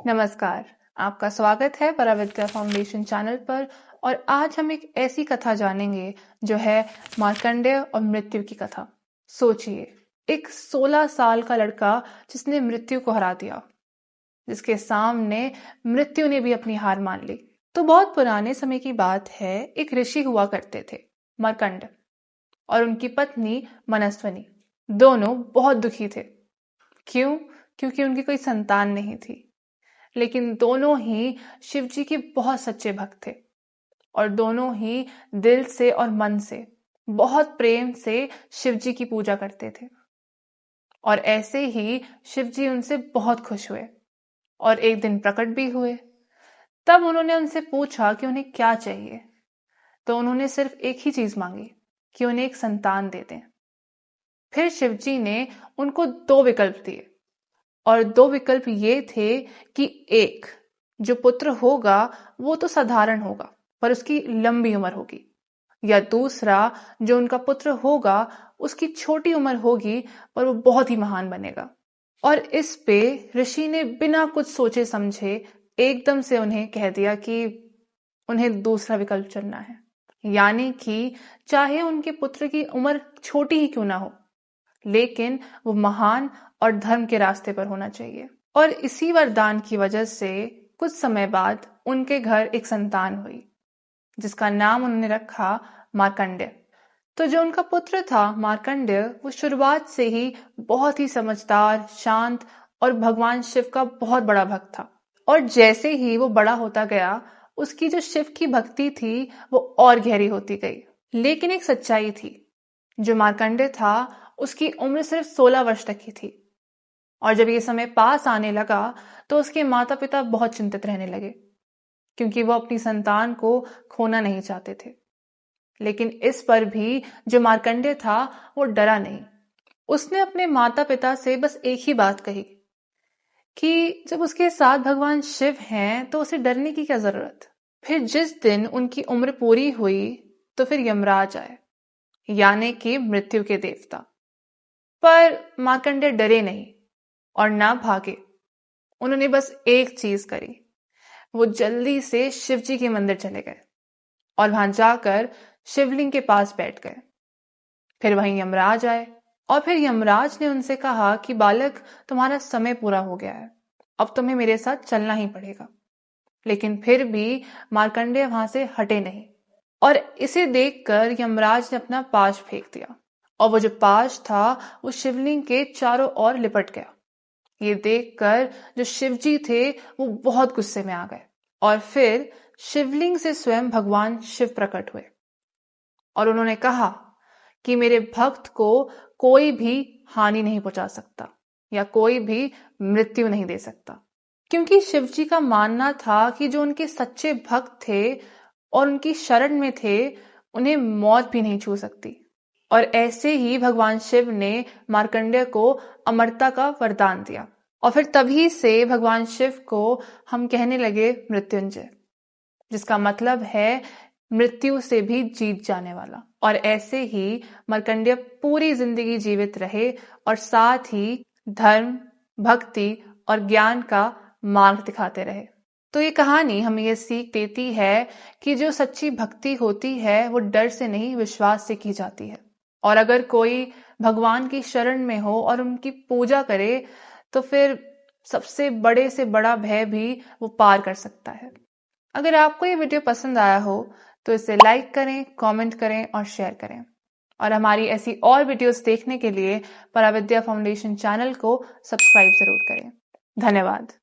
नमस्कार, आपका स्वागत है पराविद्या फाउंडेशन चैनल पर। और आज हम एक ऐसी कथा जानेंगे जो है मार्कंडेय और मृत्यु की कथा। सोचिए, एक 16 साल का लड़का जिसने मृत्यु को हरा दिया, जिसके सामने मृत्यु ने भी अपनी हार मान ली। तो बहुत पुराने समय की बात है, एक ऋषि हुआ करते थे, मार्कंड, और उनकी पत्नी मनस्विनी। दोनों बहुत दुखी थे। क्यों? क्योंकि उनकी कोई संतान नहीं थी। लेकिन दोनों ही शिव जी के बहुत सच्चे भक्त थे और दोनों ही दिल से और मन से बहुत प्रेम से शिव जी की पूजा करते थे। और ऐसे ही शिव जी उनसे बहुत खुश हुए और एक दिन प्रकट भी हुए। तब उन्होंने उनसे पूछा कि उन्हें क्या चाहिए। तो उन्होंने सिर्फ एक ही चीज मांगी कि उन्हें एक संतान दे दें। फिर शिव जी ने उनको 2 विकल्प दिए और 2 विकल्प ये थे कि एक, जो पुत्र होगा वो तो साधारण होगा पर उसकी लंबी उम्र होगी, या दूसरा, जो उनका पुत्र होगा उसकी छोटी उम्र होगी पर वो बहुत ही महान बनेगा। और इस पे ऋषि ने बिना कुछ सोचे समझे एकदम से उन्हें कह दिया कि उन्हें दूसरा विकल्प चुनना है, यानी कि चाहे उनके पुत्र की उम्र छोटी ही क्यों ना हो, लेकिन वो महान और धर्म के रास्ते पर होना चाहिए। और इसी वरदान की वजह से कुछ समय बाद उनके घर एक संतान हुई, जिसका नाम उन्होंने रखा मार्कंडेय। तो जो उनका पुत्र था मार्कंडेय, वो शुरुआत से ही बहुत ही समझदार, शांत और भगवान शिव का बहुत बड़ा भक्त था। और जैसे ही वो बड़ा होता गया, उसकी जो शिव की भक्ति थी वो और गहरी होती गई। लेकिन एक सच्चाई थी, जो मार्कंडेय था उसकी उम्र सिर्फ 16 वर्ष तक की थी। और जब ये समय पास आने लगा तो उसके माता पिता बहुत चिंतित रहने लगे, क्योंकि वो अपनी संतान को खोना नहीं चाहते थे। लेकिन इस पर भी जो मार्कंडेय था वो डरा नहीं। उसने अपने माता पिता से बस एक ही बात कही कि जब उसके साथ भगवान शिव हैं तो उसे डरने की क्या जरूरत। फिर जिस दिन उनकी उम्र पूरी हुई तो फिर यमराज आए, यानी कि मृत्यु के देवता। पर मार्कंडेय डरे नहीं और ना भागे। उन्होंने बस एक चीज करी, वो जल्दी से शिव जी के मंदिर चले गए और वहां जाकर शिवलिंग के पास बैठ गए। फिर वहीं यमराज आए और फिर यमराज ने उनसे कहा कि बालक, तुम्हारा समय पूरा हो गया है, अब तुम्हें मेरे साथ चलना ही पड़ेगा। लेकिन फिर भी मार्कंडेय वहां से हटे नहीं। और इसे देखकर यमराज ने अपना पाश फेंक दिया और वो जो पाश था वो शिवलिंग के चारों ओर लिपट गया। ये देखकर जो शिवजी थे वो बहुत गुस्से में आ गए और फिर शिवलिंग से स्वयं भगवान शिव प्रकट हुए और उन्होंने कहा कि मेरे भक्त को कोई भी हानि नहीं पहुंचा सकता या कोई भी मृत्यु नहीं दे सकता, क्योंकि शिवजी का मानना था कि जो उनके सच्चे भक्त थे और उनकी शरण में थे, उन्हें मौत भी नहीं छू सकती। और ऐसे ही भगवान शिव ने मार्कंडेय को अमरता का वरदान दिया और फिर तभी से भगवान शिव को हम कहने लगे मृत्युंजय, जिसका मतलब है मृत्यु से भी जीत जाने वाला। और ऐसे ही मार्कंडेय पूरी जिंदगी जीवित रहे और साथ ही धर्म, भक्ति और ज्ञान का मार्ग दिखाते रहे। तो ये कहानी हमें ये सीख देती है कि जो सच्ची भक्ति होती है वो डर से नहीं, विश्वास से की जाती है। और अगर कोई भगवान की शरण में हो और उनकी पूजा करे तो फिर सबसे बड़े से बड़ा भय भी वो पार कर सकता है। अगर आपको ये वीडियो पसंद आया हो तो इसे लाइक करें, कमेंट करें और शेयर करें। और हमारी ऐसी और वीडियोस देखने के लिए पराविद्या फाउंडेशन चैनल को सब्सक्राइब जरूर करें। धन्यवाद।